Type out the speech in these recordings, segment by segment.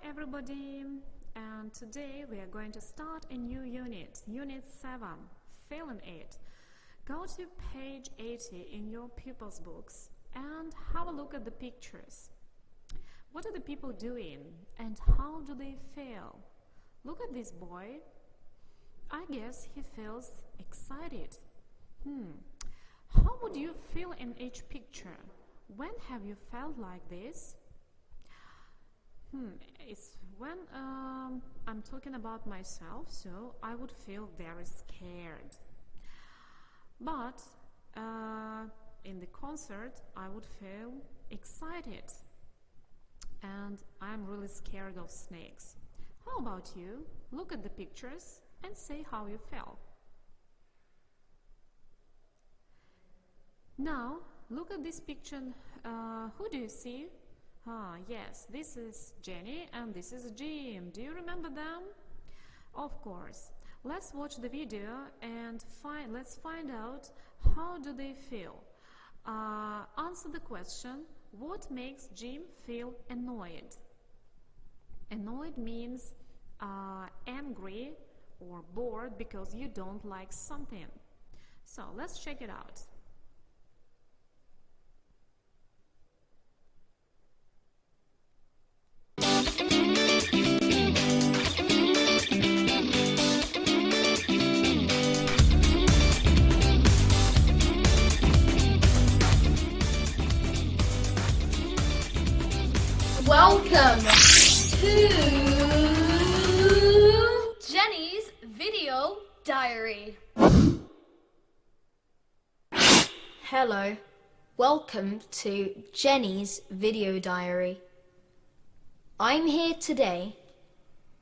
everybody, and today we are going to start a new unit, Unit 7, Feeling It. Go to page 80 in your pupils' books and have a look at the pictures. What are the people doing and how do they feel? Look at this boy. I guess he feels excited. How would you feel in each picture? When have you felt like this? It's when I'm talking about myself, so I would feel very scared. But in the concert, I would feel excited. And I'm really scared of snakes. How about you? Look at the pictures and say how you feel. Now, look at this picture. Who do you see? Yes, this is Jenny and this is Jim. Do you remember them? Of course. Let's watch the video and let's find out how do they feel. Answer the question, what makes Jim feel annoyed? Annoyed means angry or bored because you don't like something. So let's check it out. Welcome to Jenny's Video Diary. Hello, welcome to Jenny's Video Diary. I'm here today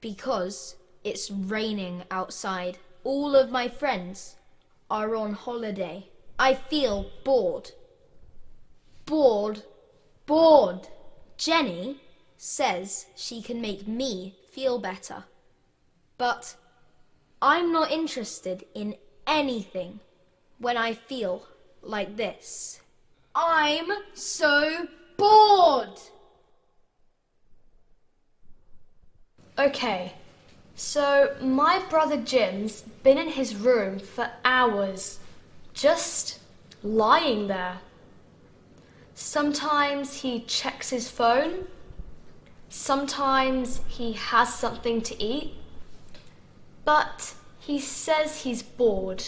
because it's raining outside. All of my friends are on holiday. I feel bored. Bored. Jenny says she can make me feel better, but I'm not interested in anything when I feel like this. I'm so bored! Okay, so my brother Jim's been in his room for hours, just lying there. Sometimes he checks his phone, sometimes he has something to eat, but he says he's bored,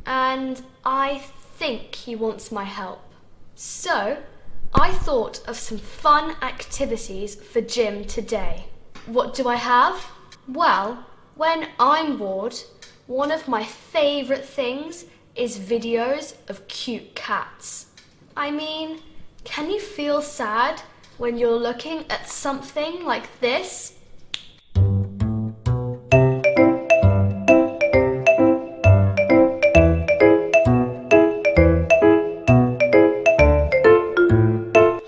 and I think he wants my help. So, I thought of some fun activities for Jim today. What do I have? Well, when I'm bored, one of my favourite things is videos of cute cats. I mean, can you feel sad when you're looking at something like this?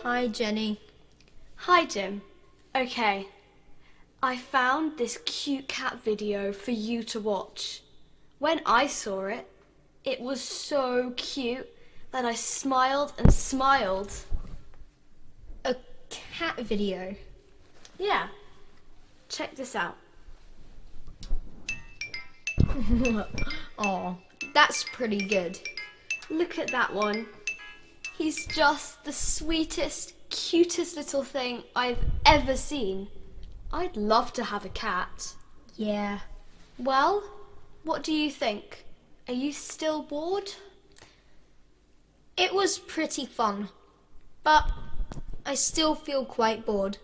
Hi, Jenny. Hi, Jim. Okay, I found this cute cat video for you to watch. When I saw it, it was so cute that I smiled and smiled. A cat video? Yeah. Check this out. Aw, that's pretty good. Look at that one. He's just the sweetest, cutest little thing I've ever seen. I'd love to have a cat. Yeah. Well, what do you think? Are you still bored? It was pretty fun, but I still feel quite bored.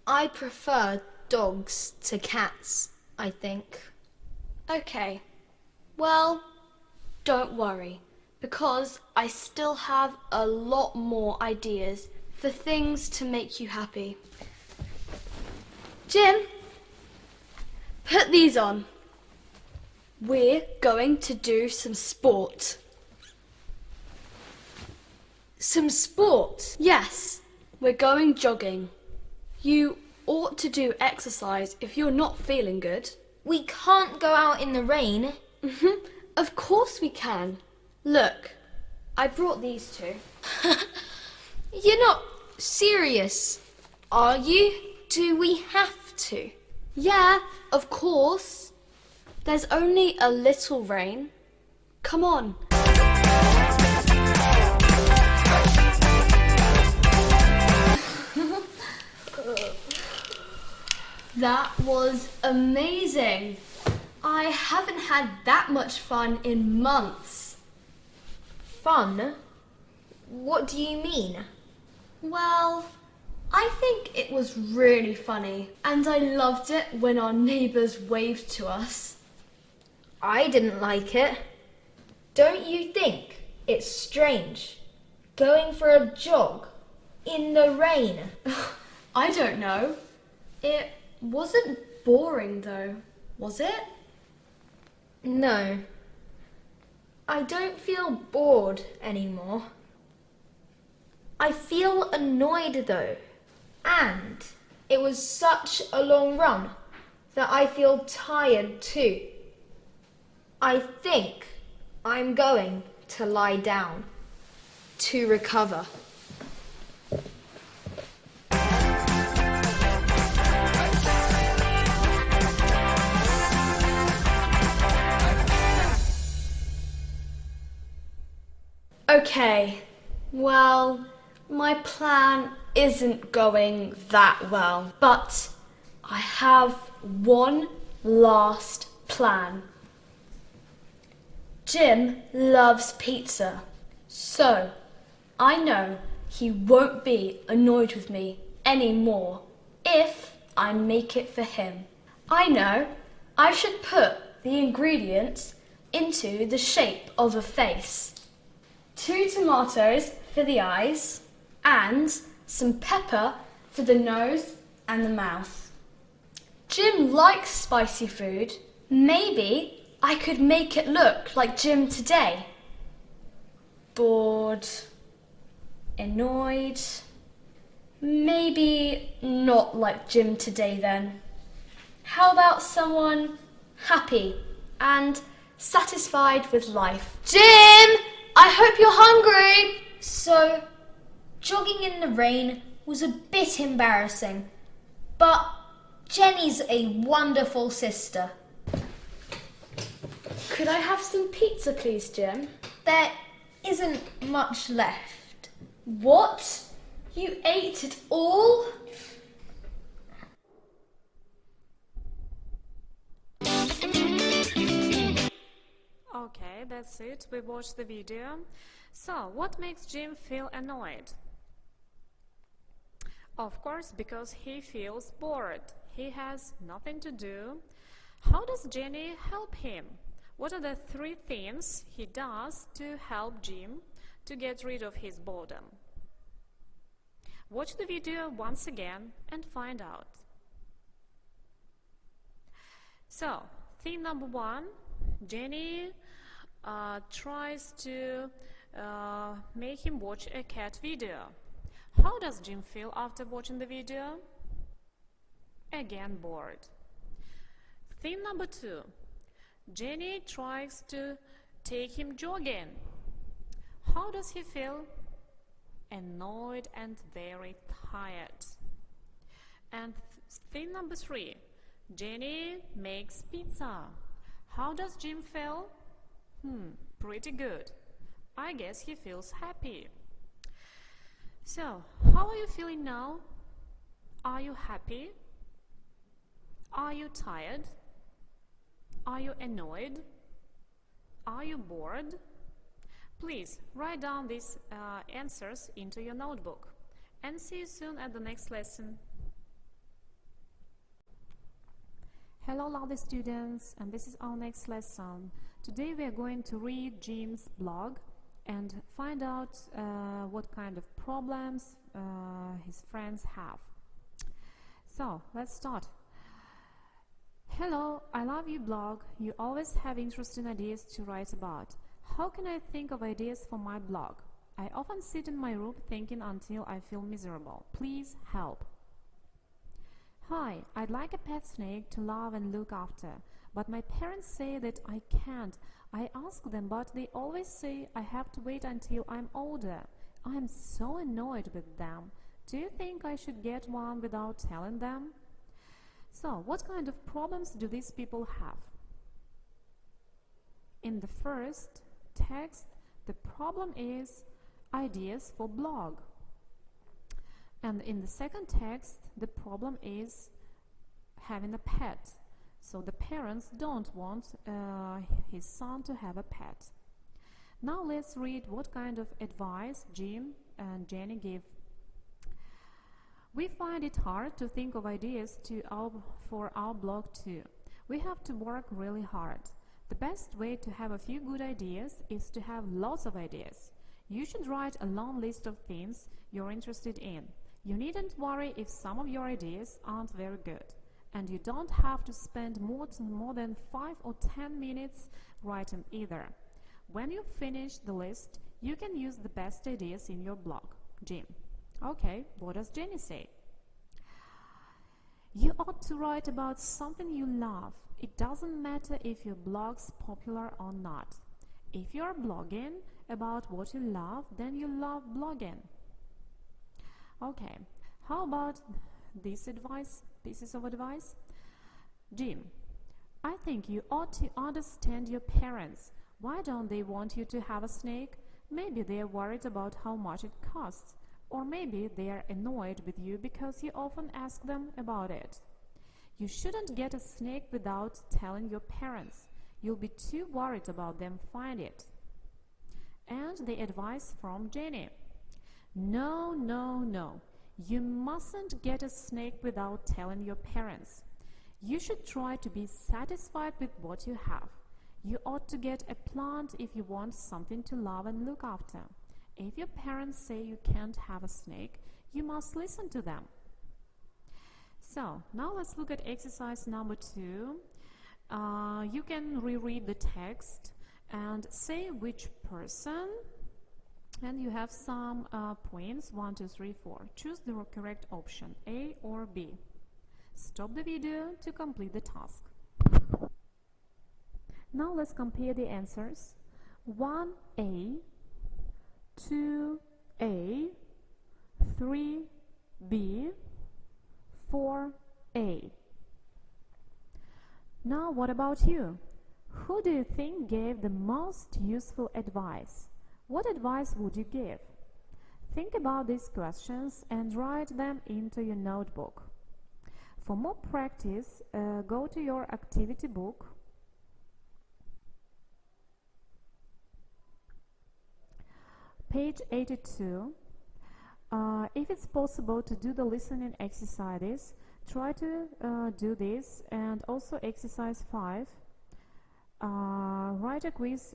I prefer dogs to cats, I think. Okay, well, don't worry, because I still have a lot more ideas for things to make you happy. Jim, put these on. We're going to do some sport. Some sport? Yes, we're going jogging. You ought to do exercise if you're not feeling good. We can't go out in the rain. Of course we can. Look, I brought these two. You're not serious, are you? Do we have to? Yeah, of course. There's only a little rain. Come on. That was amazing. I haven't had that much fun in months. Fun? What do you mean? Well, I think it was really funny, and I loved it when our neighbours waved to us. I didn't like it. Don't you think it's strange going for a jog in the rain? I don't know. It wasn't boring though, was it? No. I don't feel bored anymore. I feel annoyed though. And it was such a long run that I feel tired too. I think I'm going to lie down to recover. Okay, well, my plan isn't going that well, but I have one last plan. Jim loves pizza, so I know he won't be annoyed with me anymore if I make it for him. I know I should put the ingredients into the shape of a face. 2 tomatoes for the eyes and some pepper for the nose and the mouth. Jim likes spicy food. Maybe I could make it look like Jim today. Bored, annoyed. Maybe not like Jim today then. How about someone happy and satisfied with life? Jim! I hope you're hungry! So, jogging in the rain was a bit embarrassing, but Jenny's a wonderful sister. Could I have some pizza, please, Jim? There isn't much left. What? You ate it all? Okay, that's it. We watched the video. So, what makes Jim feel annoyed? Of course, because he feels bored. He has nothing to do. How does Jenny help him? What are the 3 things he does to help Jim to get rid of his boredom? Watch the video once again and find out. So, theme number 1, Jenny tries to make him watch a cat video. How does Jim feel after watching the video? Again, bored. Theme number 2, Jenny tries to take him jogging. How does he feel? Annoyed and very tired. And theme number 3, Jenny makes pizza. How does Jim feel? Pretty good. I guess he feels happy. So, how are you feeling now? Are you happy? Are you tired? Are you annoyed? Are you bored? Please write down these answers into your notebook. And see you soon at the next lesson. Hello lovely students, and this is our next lesson. Today we are going to read Jim's blog and find out what kind of problems his friends have. So, let's start. Hello, I love your blog. You always have interesting ideas to write about. How can I think of ideas for my blog? I often sit in my room thinking until I feel miserable. Please help. Hi, I'd like a pet snake to love and look after, but my parents say that I can't. I ask them, but they always say I have to wait until I'm older. I am so annoyed with them. Do you think I should get one without telling them? So, what kind of problems do these people have? In the first text, the problem is ideas for blog. And in the second text, the problem is having a pet. So the parents don't want his son to have a pet. Now let's read what kind of advice Jim and Jenny give. We find it hard to think of ideas for our blog too. We have to work really hard. The best way to have a few good ideas is to have lots of ideas. You should write a long list of things you're interested in. You needn't worry if some of your ideas aren't very good. And you don't have to spend more than 5 or 10 minutes writing either. When you finish the list, you can use the best ideas in your blog. Jim. Okay, what does Jenny say? You ought to write about something you love. It doesn't matter if your blog's popular or not. If you're blogging about what you love, then you love blogging. Okay, how about this pieces of advice? Jim, I think you ought to understand your parents. Why don't they want you to have a snake? Maybe they are worried about how much it costs. Or maybe they are annoyed with you because you often ask them about it. You shouldn't get a snake without telling your parents. You'll be too worried about them finding it. And the advice from Jenny. No, no, no. You mustn't get a snake without telling your parents. You should try to be satisfied with what you have. You ought to get a plant if you want something to love and look after. If your parents say you can't have a snake, you must listen to them. So, now let's look at exercise number 2. You can reread the text and say which person, and you have some points, 1, 2, 3, 4. Choose the correct option, A or B. Stop the video to complete the task. Now let's compare the answers. 1A, 2A, 3B, 4A. Now what about you? Who do you think gave the most useful advice? What advice would you give? Think about these questions and write them into your notebook. For more practice, go to your activity book. Page 82. If it's possible to do the listening exercises, try to do this, and also exercise 5. Write a quiz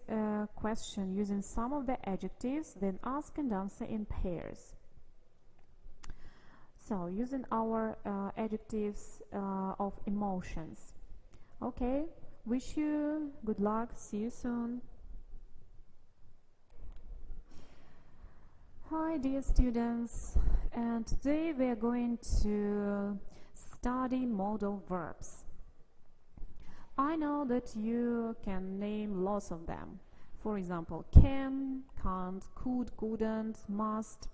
question using some of the adjectives, then ask and answer in pairs. So, using our adjectives of emotions. Okay, wish you good luck, see you soon. Hi dear students, and today we are going to study modal verbs. I know that you can name lots of them. For example, can, can't, could, couldn't, must.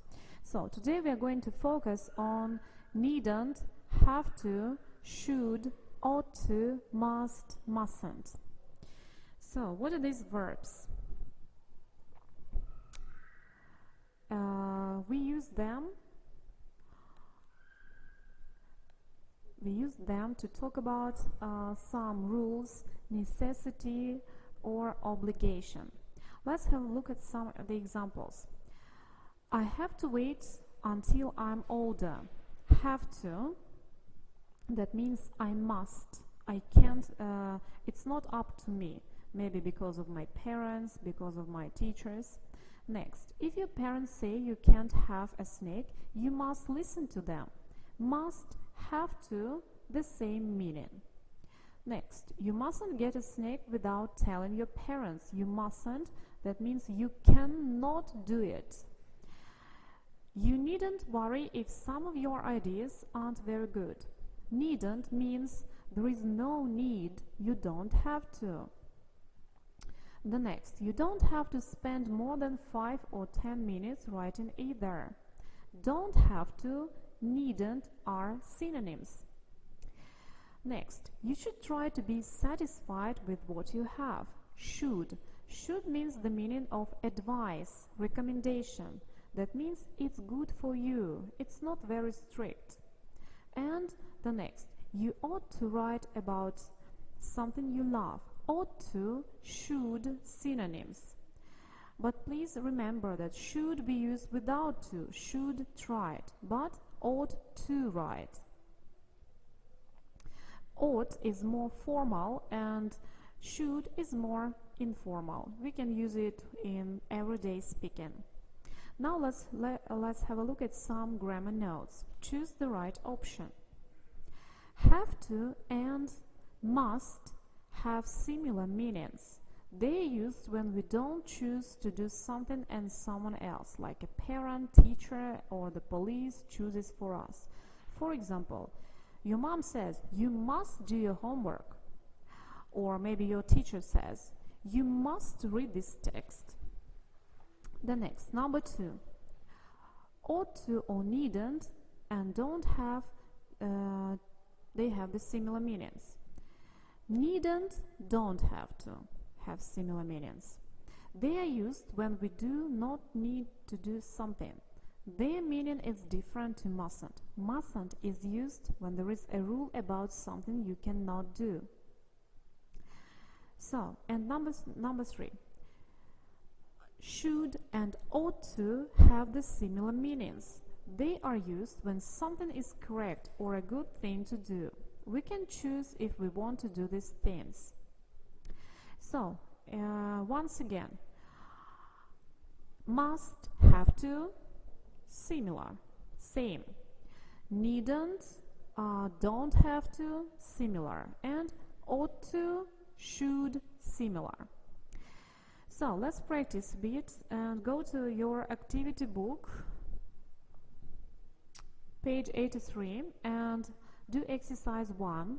So today we are going to focus on needn't, have to, should, ought to, must, mustn't. So what are these verbs? We use them to talk about some rules, necessity, or obligation. Let's have a look at some of the examples. I have to wait until I'm older. Have to, that means I must. I can't, it's not up to me. Maybe because of my parents, because of my teachers. Next, if your parents say you can't have a snake, you must listen to them. Must, have to, the same meaning. Next, you mustn't get a snake without telling your parents. You mustn't, that means you cannot do it. You needn't worry if some of your ideas aren't very good. Needn't means there is no need, you don't have to. The next, you don't have to spend more than 5 or 10 minutes writing either. don't have to, needn't are synonyms. Next, you should try to be satisfied with what you have. Should. Should means the meaning of advice, recommendation. That means it's good for you. It's not very strict. And the next, you ought to write about something you love. Ought to, should, synonyms. But please remember that should be used without to. Should try it, but ought to write. Ought is more formal and should is more informal. We can use it in everyday speaking. Now let's have a look at some grammar notes. Choose the right option. Have to and must have similar meanings. They are used when we don't choose to do something and someone else, like a parent, teacher, or the police chooses for us. For example, your mom says, you must do your homework. Or maybe your teacher says, you must read this text. The next, number 2. Ought to or needn't and don't have, they have the similar meanings. Needn't, don't have to have similar meanings. They are used when we do not need to do something. Their meaning is different to mustn't. Mustn't is used when there is a rule about something you cannot do. So, and number 3. Should and ought to have the similar meanings. They are used when something is correct or a good thing to do. We can choose if we want to do these things. So, once again, must, have to, similar, same. Needn't, don't have to, similar. And ought to, should, similar. So let's practice a bit and go to your activity book, page 83, and do exercise 1.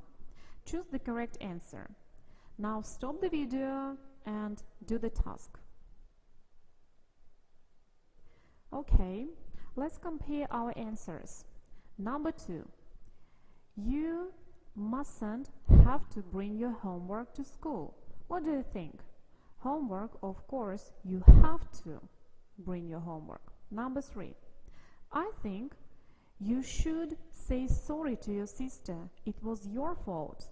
Choose the correct answer. Now stop the video and do the task. Okay, let's compare our answers. Number 2. You mustn't have to bring your homework to school. What do you think? Homework, of course, you have to bring your homework. Number 3. I think you should say sorry to your sister. It was your fault.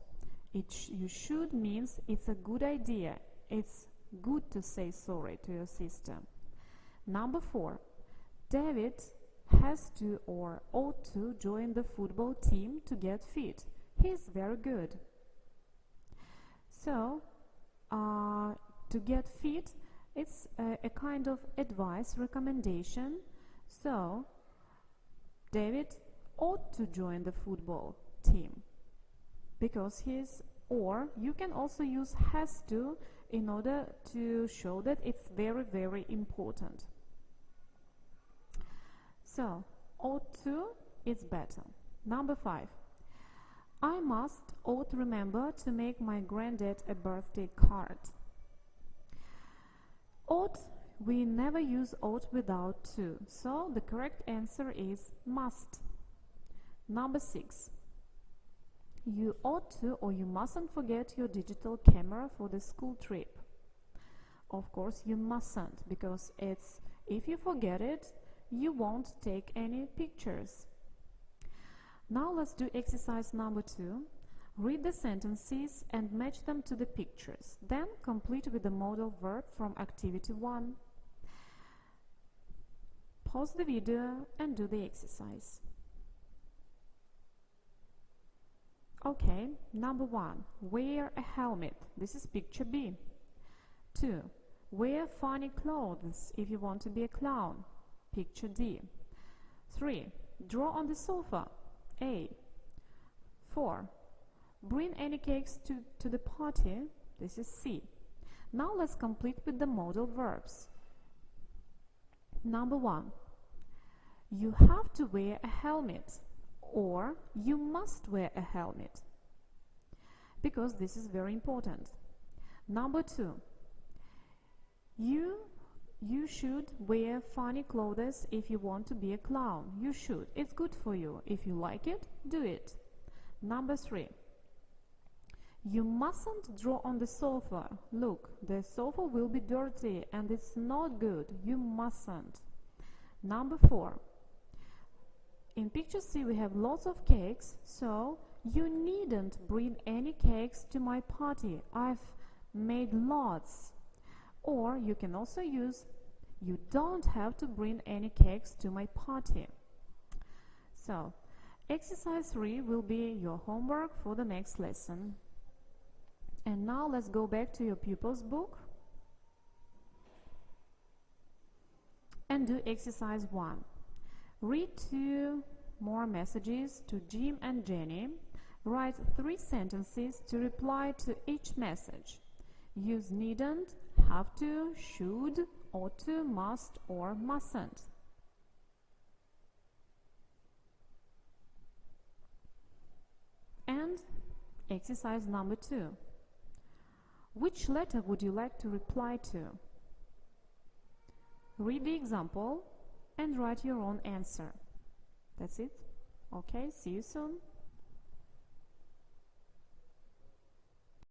You should means it's a good idea. It's good to say sorry to your sister. Number 4. David has to or ought to join the football team to get fit. He's very good. So, to get fit, it's a kind of advice, recommendation. So, David ought to join the football team because he's, or you can also use has to in order to show that it's very, very important. So, ought to is better. Number 5. I ought remember to make my granddad a birthday card. Ought, we never use ought without to, so the correct answer is must. Number 6. You ought to or you mustn't forget your digital camera for the school trip. Of course you mustn't, because it's, if you forget it, you won't take any pictures. Now let's do exercise number 2. Read the sentences and match them to the pictures. Then complete with the modal verb from activity 1. Pause the video and do the exercise. Okay, number 1. Wear a helmet. This is picture B. 2. Wear funny clothes if you want to be a clown. Picture D. 3. Draw on the sofa. A. 4. Bring any cakes to the party. This is C. Now let's complete with the modal verbs. Number 1. You have to wear a helmet, or you must wear a helmet, because this is very important. Number 2. You should wear funny clothes if you want to be a clown. You should. It's good for you. If you like it, do it. Number 3. You mustn't draw on the sofa. Look, the sofa will be dirty and it's not good. You mustn't. Number 4. In picture C we have lots of cakes, so you needn't bring any cakes to my party. I've made lots. Or you can also use, you don't have to bring any cakes to my party. So, exercise 3 will be your homework for the next lesson. And now let's go back to your pupil's book and do exercise 1. Read 2 more messages to Jim and Jenny. Write 3 sentences to reply to each message. Use needn't, have to, should, ought to, must or mustn't. And exercise number 2. Which letter would you like to reply to? Read the example and write your own answer. That's it. Okay, see you soon.